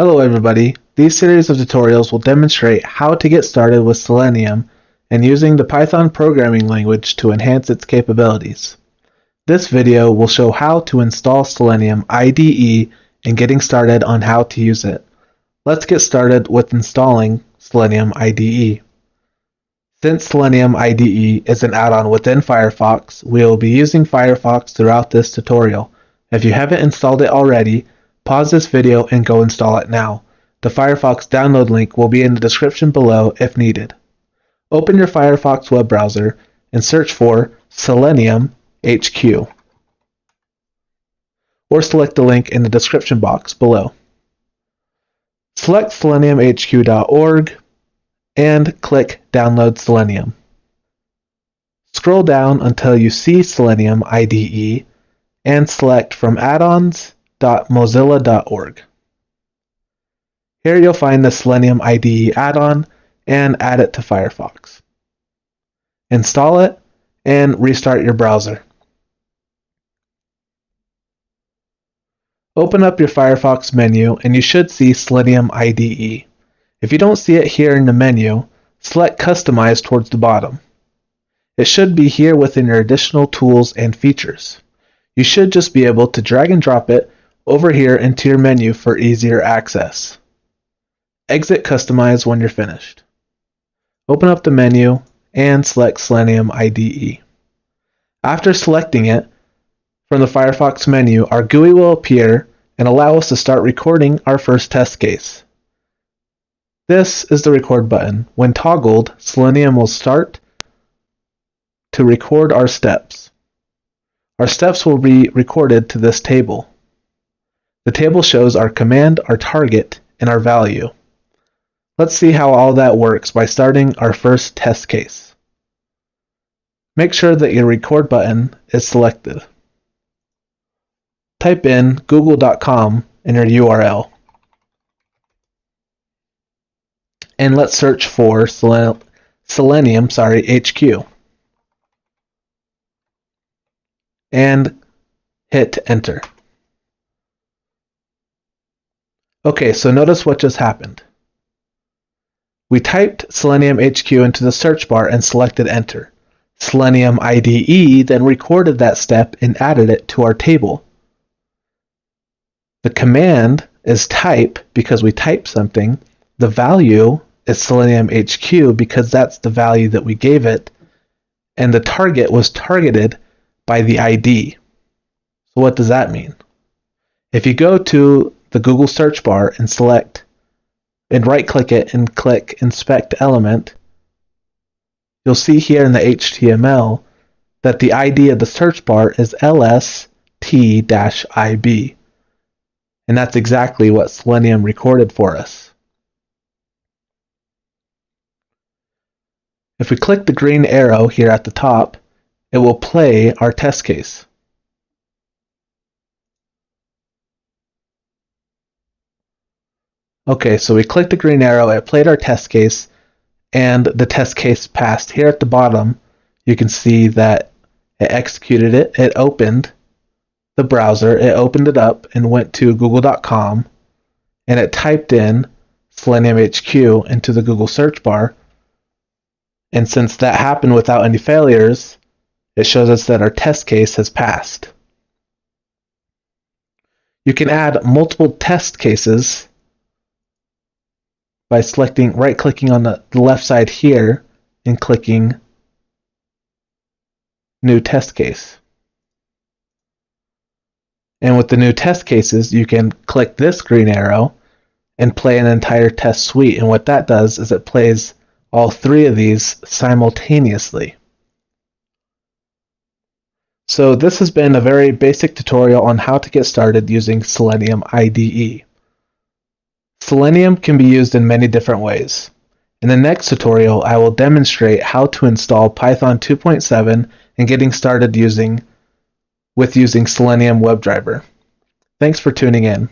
Hello everybody, these series of tutorials will demonstrate how to get started with Selenium and using the Python programming language to enhance its capabilities. This video will show how to install Selenium IDE and getting started on how to use it. Let's get started with installing Selenium IDE. Since Selenium IDE is an add-on within Firefox, we will be using Firefox throughout this tutorial. If you haven't installed it already, pause this video and go install it now. The Firefox download link will be in the description below if needed. Open your Firefox web browser and search for Selenium HQ, or select the link in the description box below. Select seleniumhq.org and click Download Selenium. Scroll down until you see Selenium IDE and select from addons.mozilla.org. Here you'll find the Selenium IDE add-on and add it to Firefox. Install it and restart your browser. Open up your Firefox menu and you should see Selenium IDE. If you don't see it here in the menu, select Customize towards the bottom. It should be here within your additional tools and features. You should just be able to drag and drop it over here into your menu for easier access. Exit Customize when you're finished. Open up the menu and select Selenium IDE. After selecting it, from the Firefox menu, our GUI will appear and allow us to start recording our first test case. This is the record button. When toggled, Selenium will start to record our steps. Our steps will be recorded to this table. The table shows our command, our target, and our value. Let's see how all that works by starting our first test case. Make sure that your record button is selected. Type in google.com in your URL. And let's search for Selenium HQ. And hit enter. Okay, so notice what just happened. We typed Selenium HQ into the search bar and selected enter. Selenium IDE then recorded that step and added it to our table. The command is type because we typed something. The value is Selenium HQ because that's the value that we gave it. And the target was targeted by the ID. So what does that mean? If you go to the Google search bar and select and right-click it and click Inspect Element, you'll see here in the HTML that the ID of the search bar is LST-IB. And that's exactly what Selenium recorded for us. If we click the green arrow here at the top, it will play our test case. Okay, so we clicked the green arrow, it played our test case, and the test case passed. Here at the bottom, you can see that it executed it. It opened the browser, it opened it up and went to google.com, and it typed in Selenium HQ into the Google search bar. And since that happened without any failures, it shows us that our test case has passed. You can add multiple test cases by right-clicking on the left side here and clicking New Test Case. And with the new test cases, you can click this green arrow and play an entire test suite. And what that does is it plays all three of these simultaneously. So this has been a very basic tutorial on how to get started using Selenium IDE. Selenium can be used in many different ways. In the next tutorial, I will demonstrate how to install Python 2.7 and getting started using Selenium WebDriver. Thanks for tuning in.